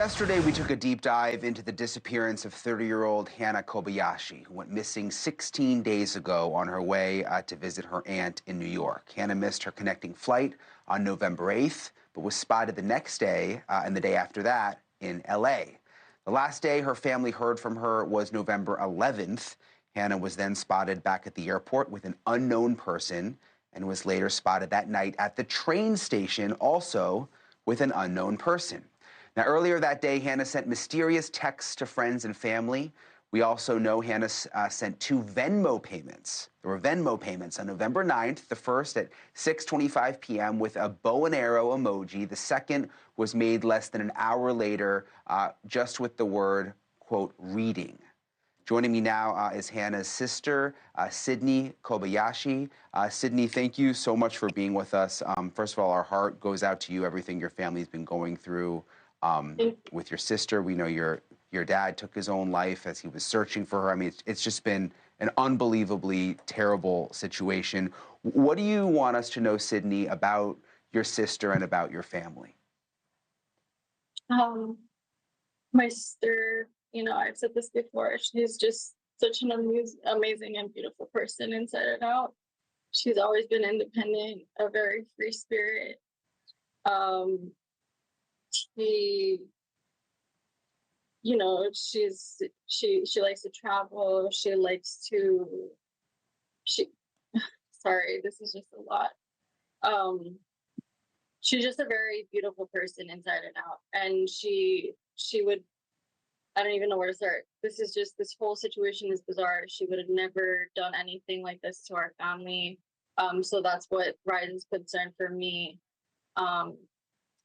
Yesterday, we took a deep dive into the disappearance of 30-year-old Hannah Kobayashi, who went missing 16 days ago on her way to visit her aunt in New York. Hannah missed her connecting flight on November 8th, but was spotted the next day and the day after that in L.A. The last day her family heard from her was November 11th. Hannah was then spotted back at the airport with an unknown person and was later spotted that night at the train station, also with an unknown person. Now, earlier that day, Hannah sent mysterious texts to friends and family. We also know Hannah sent two Venmo payments. There were Venmo payments on November 9th, the first at 6:25 p.m. with a bow and arrow emoji. The second was made less than an hour later, just with the word, quote, reading. Joining me now is Hannah's sister, Sydni Kobayashi. Sydni, thank you so much for being with us. First of all, our heart goes out to you, everything your family's been going through. With your sister, we know your dad took his own life as he was searching for her. I mean, it's just been an unbelievably terrible situation. What do you want us to know, Sydni, about your sister and about your family? My sister, I've said this before, she's just such an amazing and beautiful person inside and out. She's always been independent, a very free spirit. Um, she, she likes to travel. She, sorry, this is just a lot. She's just a very beautiful person inside and out. And she would, I don't even know where to start. This whole situation is bizarre. She would have never done anything like this to our family. So that's what raises concern for me.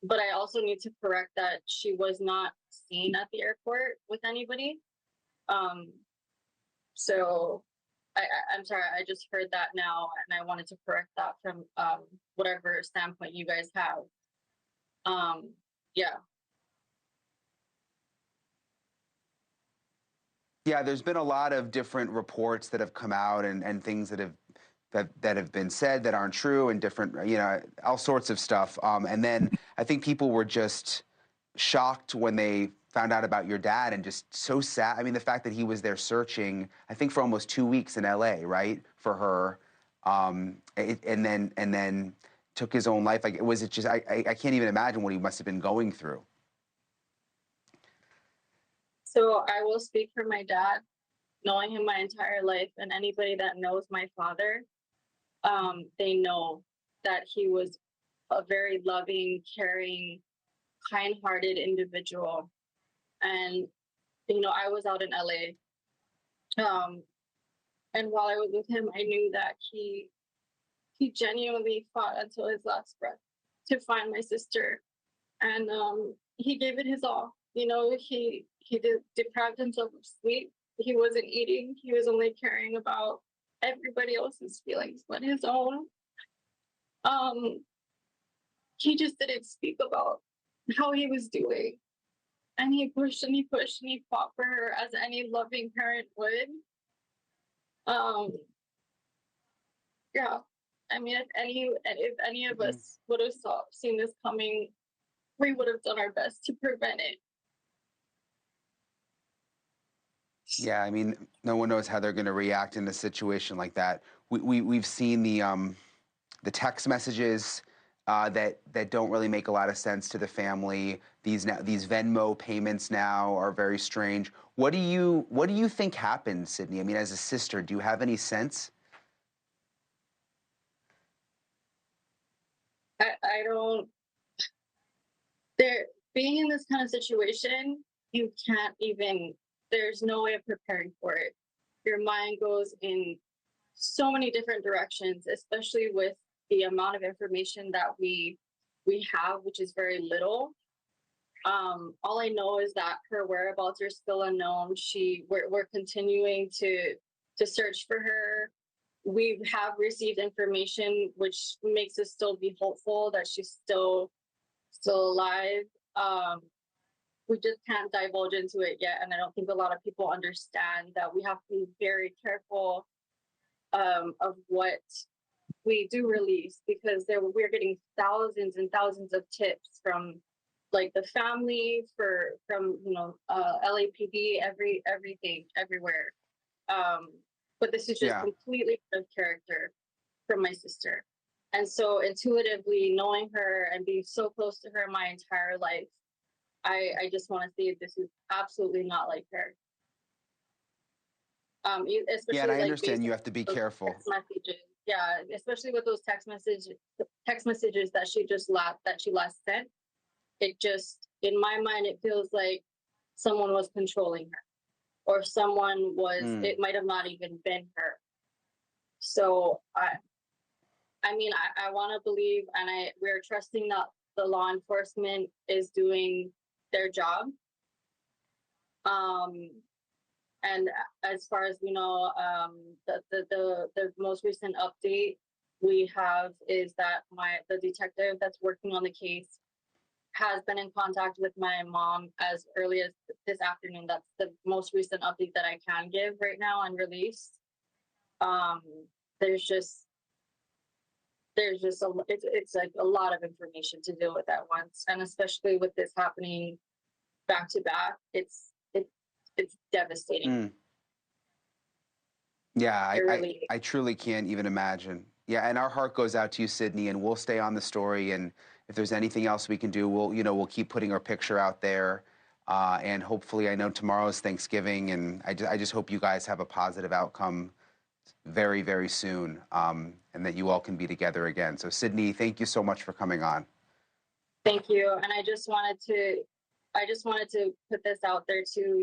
But I also need to correct that she was not seen at the airport with anybody. So I'm sorry, I just heard that now, and I wanted to correct that from whatever standpoint you guys have. Yeah. Yeah, there's been a lot of different reports that have come out and things that have been said that aren't true and different, all sorts of stuff. And then I think people were just shocked when they found out about your dad and just so sad. I mean, the fact that he was there searching, I think for almost 2 weeks in LA, right, for her, and then took his own life. Like, was it just? I can't even imagine what he must have been going through. So I will speak for my dad, knowing him my entire life, and anybody that knows my father, they know that he was a very loving, caring, kind-hearted individual. And I was out in LA, and while I was with him, I knew that he genuinely fought until his last breath to find my sister, and he gave it his all. He deprived himself of sleep. He wasn't eating. He was only caring about everybody else's feelings but his own. He just didn't speak about how he was doing. And he pushed and he pushed and he fought for her as any loving parent would. Um, yeah. I mean, if any of us would have seen this coming, we would have done our best to prevent it. Yeah, I mean, no one knows how they're going to react in a situation like that. We've seen the text messages that don't really make a lot of sense to the family. These Venmo payments now are very strange. What do you think happened, Sydni? I mean, as a sister, do you have any sense? I don't. There, being in this kind of situation, you can't even. There's no way of preparing for it. Your mind goes in so many different directions, especially with the amount of information that we have, which is very little. All I know is that her whereabouts are still unknown. We're continuing to search for her. We have received information which makes us still be hopeful that she's still alive. We just can't divulge into it yet, and I don't think a lot of people understand that we have to be very careful of what we do release, because we're getting thousands and thousands of tips from like the family from LAPD, everything, everywhere. But this is just Yeah. completely out of character from my sister. And so intuitively knowing her and being so close to her my entire life, I just want to say this is absolutely not like her. Yeah, Especially and I like based understand you have to be on those careful. text messages. Yeah, especially with those text messages that she last sent. It just, in my mind, it feels like someone was controlling her, or someone was. Mm. It might have not even been her. So I mean, I want to believe, and we're trusting that the law enforcement is doing their job. And as far as we know, the most recent update we have is that the detective that's working on the case has been in contact with my mom as early as this afternoon. That's the most recent update that I can give right now and release. There's just it's like a lot of information to deal with at once, and especially with this happening back to back, it's devastating. Mm. Yeah, It really. I truly can't even imagine. Yeah, and our heart goes out to you, Sydney, and we'll stay on the story. And if there's anything else we can do, we'll keep putting our picture out there. And hopefully, I know tomorrow is Thanksgiving, and I just hope you guys have a positive outcome very, very soon, and that you all can be together again. So, Sydney, thank you so much for coming on. Thank you. And I just wanted to put this out there too.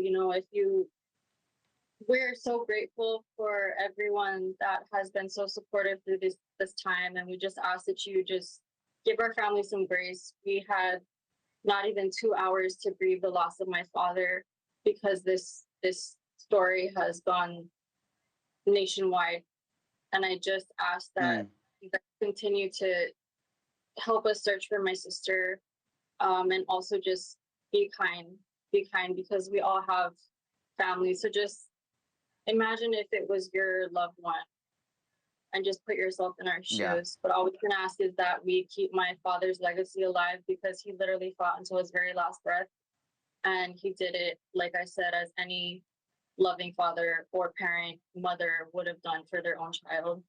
We're so grateful for everyone that has been so supportive through this time, and we just ask that you just give our family some grace. We had not even 2 hours to grieve the loss of my father, because this story has gone nationwide. And I just ask that you guys continue to help us search for my sister, and also just be kind, because we all have families. So just imagine if it was your loved one, and just put yourself in our Yeah. shoes. But all we can ask is that we keep my father's legacy alive, because he literally fought until his very last breath. And he did it, like I said, as any loving father or parent, mother would have done for their own child.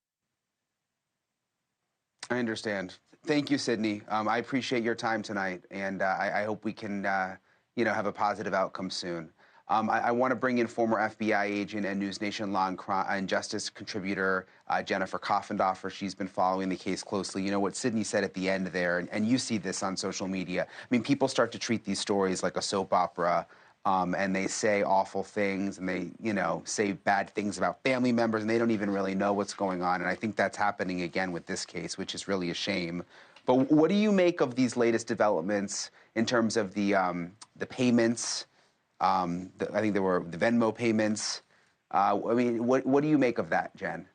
I understand. Thank you, Sydney. I appreciate your time tonight, and I hope we can, have a positive outcome soon. I want to bring in former FBI agent and NewsNation Law and Justice contributor Jennifer Koffendorfer. She's been following the case closely. You know what Sydney said at the end there, and you see this on social media. I mean, people start to treat these stories like a soap opera. And they say awful things, and they, say bad things about family members, and they don't even really know what's going on. And I think that's happening again with this case, which is really a shame. But what do you make of these latest developments in terms of the payments? I think there were the Venmo payments. I mean, what do you make of that, Jen?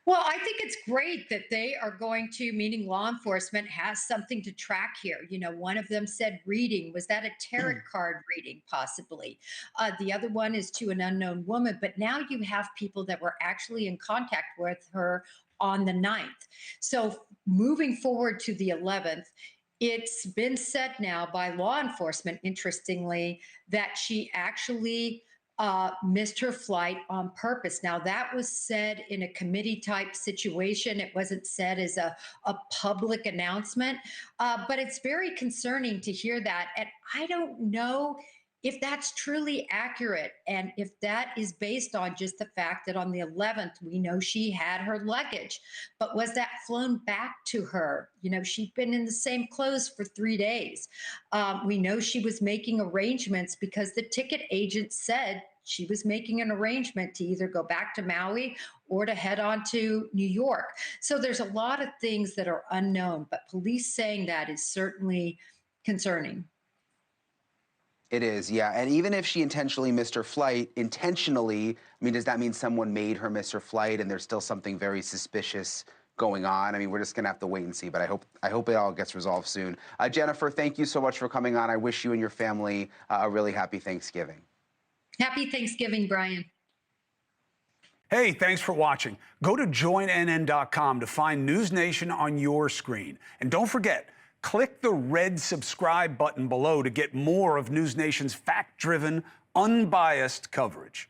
Well, I think it's great that they are going to, meaning law enforcement has something to track here. One of them said reading. Was that a tarot card reading, possibly? The other one is to an unknown woman. But now you have people that were actually in contact with her on the 9th. So moving forward to the 11th, it's been said now by law enforcement, interestingly, that she actually missed her flight on purpose. Now, that was said in a committee type situation. It wasn't said as a public announcement, but it's very concerning to hear that. And I don't know if that's truly accurate, and if that is based on just the fact that on the 11th, we know she had her luggage, but was that flown back to her? She'd been in the same clothes for 3 days. We know she was making arrangements, because the ticket agent said she was making an arrangement to either go back to Maui or to head on to New York. So there's a lot of things that are unknown, but police saying that is certainly concerning. It is, yeah. And even if she intentionally missed her flight, I mean, does that mean someone made her miss her flight and there's still something very suspicious going on? I mean, we're just going to have to wait and see, but I hope it all gets resolved soon. Jennifer, thank you so much for coming on. I wish you and your family a really happy Thanksgiving. Happy Thanksgiving, Brian. Hey, thanks for watching. Go to joinnn.com to find NewsNation on your screen. And don't forget, Click the red subscribe button below to get more of NewsNation's fact-driven, unbiased coverage.